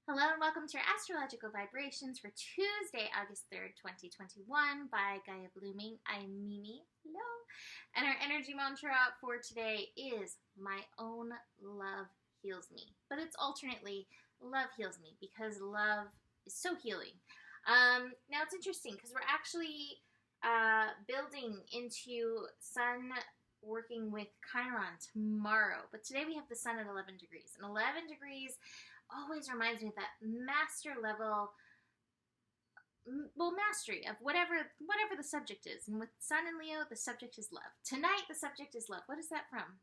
Hello and welcome to your astrological vibrations for Tuesday, August 3rd, 2021 by Gaia Blooming. I'm Mimi. Hello. And our energy mantra for today is my own love heals me. But it's alternately love heals me because love is so healing. Now it's interesting because we're actually building into Sun working with Chiron tomorrow. But today we have the Sun at 11 degrees. And 11 degrees always reminds me of that master level, mastery of whatever the subject is. And with Sun and Leo, the subject is love. Tonight, the subject is love. What is that from?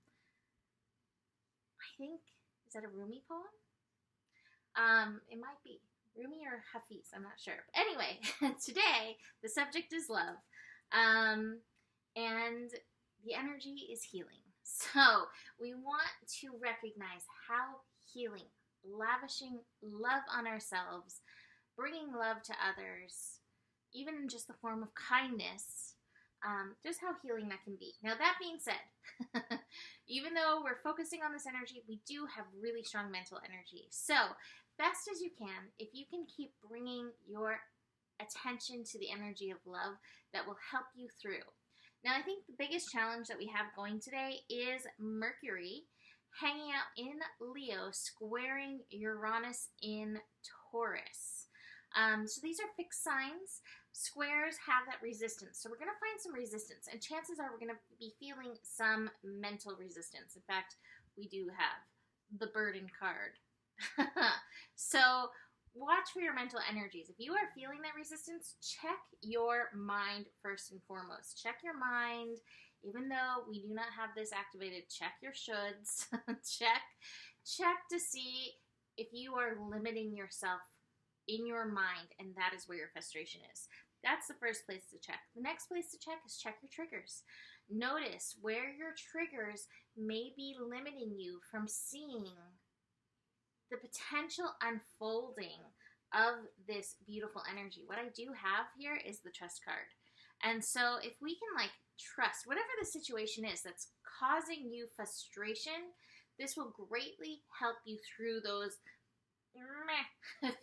I think, is that a Rumi poem? It might be Rumi or Hafiz, I'm not sure. But anyway, today, the subject is love. And the energy is healing. So we want to recognize how healing, lavishing love on ourselves, bringing love to others, even in just the form of kindness, just how healing that can be. Now, that being said, even though we're focusing on this energy, we do have really strong mental energy. So, best as you can, if you can keep bringing your attention to the energy of love, that will help you through. Now, I think the biggest challenge that we have going today is Mercury hanging out in Leo, squaring Uranus in Taurus. So these are fixed signs. Squares have that resistance. So we're going to find some resistance. And chances are we're going to be feeling some mental resistance. In fact, we do have the burden card. So watch for your mental energies. If you are feeling that resistance, check your mind first and foremost. Check your mind. Even though we do not have this activated, check your shoulds. check to see if you are limiting yourself in your mind, and that is where your frustration is. That's the first place to check. The next place to check is check your triggers. Notice where your triggers may be limiting you from seeing the potential unfolding of this beautiful energy. What I do have here is the trust card. And so if we can trust whatever the situation is that's causing you frustration, this will greatly help you through those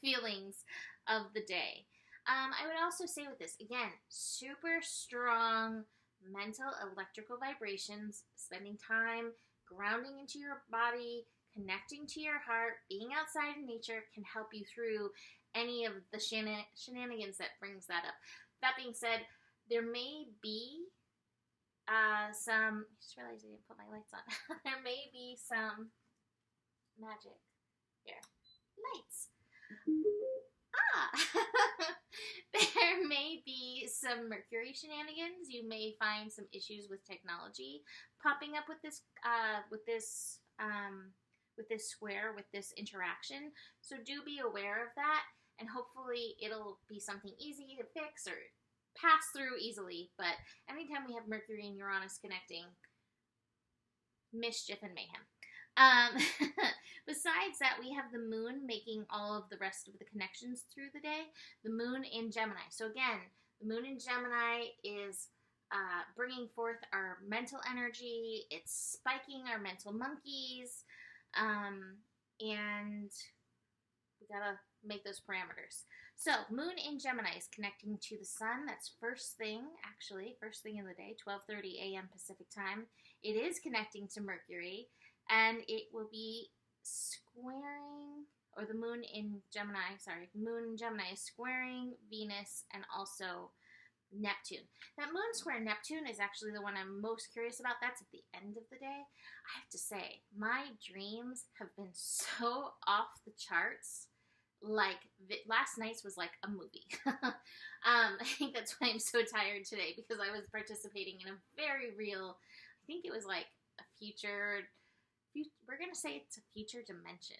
feelings of the day. I would also say with this, again, super strong mental electrical vibrations, spending time grounding into your body, connecting to your heart, being outside in nature can help you through any of the shenanigans that brings that up. That being said, there may be I just realized I didn't put my lights on. There may be some magic here. Lights. There may be some Mercury shenanigans. You may find some issues with technology popping up with this square, with this interaction. So do be aware of that, and hopefully it'll be something easy to fix or pass through easily. But anytime we have Mercury and Uranus connecting, mischief and mayhem. Besides that, we have the moon making all of the rest of the connections through the day. The moon in Gemini. So again, the moon in Gemini is bringing forth our mental energy. It's spiking our mental monkeys. And we gotta make those parameters. So, moon in Gemini is connecting to the sun. That's first thing in the day, 12:30 a.m. Pacific time. It is connecting to Mercury, and it will be squaring, or the moon in Gemini is squaring Venus and also Neptune. That moon square Neptune is actually the one I'm most curious about. That's at the end of the day. I have to say, my dreams have been so off the charts. Last night's was like a movie. I think that's why I'm so tired today, because I was participating in a very real, I think it was like a we're going to say it's a future dimension.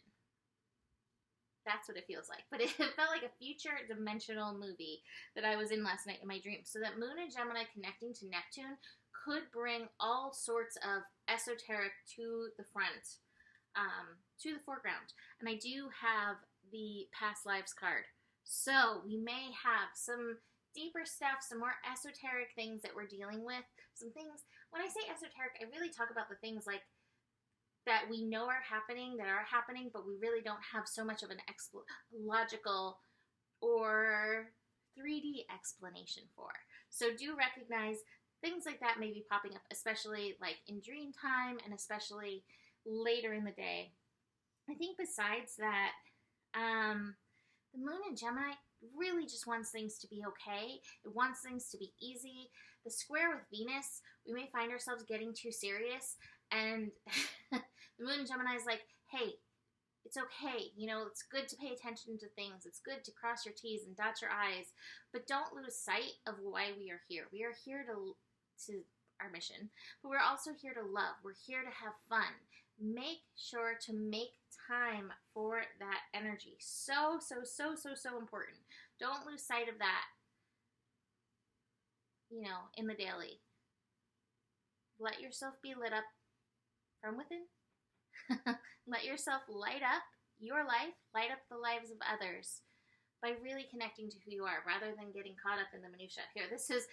That's what it feels like. But it felt like a future dimensional movie that I was in last night in my dream. So that moon in Gemini connecting to Neptune could bring all sorts of esoteric to the front, to the foreground. And I do have the past lives card. So we may have some deeper stuff, some more esoteric things that we're dealing with. Some things, when I say esoteric, I really talk about the things like that we know are happening, but we really don't have so much of an logical or 3D explanation for. So do recognize things like that may be popping up, especially like in dream time and especially later in the day. I think besides that, the moon in Gemini really just wants things to be okay. It wants things to be easy. The square with Venus, we may find ourselves getting too serious, and the moon in Gemini is like, hey, it's okay. You know, it's good to pay attention to things. It's good to cross your T's and dot your I's, but don't lose sight of why we are here. We are here to our mission, but we're also here to love. We're here to have fun. Make sure to make time for that energy. So important. Don't lose sight of that, you know, in the daily. Let yourself be lit up from within. Let yourself light up your life, light up the lives of others by really connecting to who you are rather than getting caught up in the minutia. Here, this is,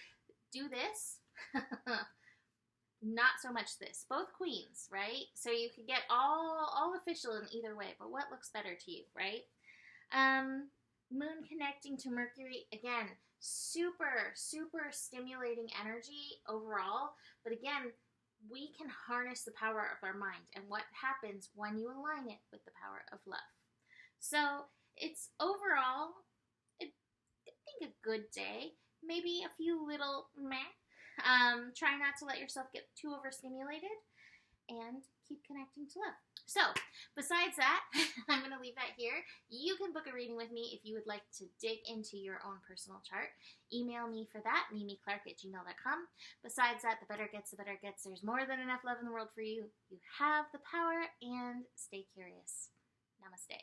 do this. Not so much this. Both queens, right? So you could get all official in either way, but what looks better to you, right? Moon connecting to Mercury, again, super stimulating energy overall, but again, we can harness the power of our mind and what happens when you align it with the power of love. So it's overall, I think, a good day. Maybe a few little meh. Try not to let yourself get too overstimulated and keep connecting to love. So, besides that, I'm going to leave that here. You can book a reading with me if you would like to dig into your own personal chart. Email me for that, mimiclark@gmail.com. Besides that, the better it gets, the better it gets. There's more than enough love in the world for you. You have the power, and stay curious. Namaste.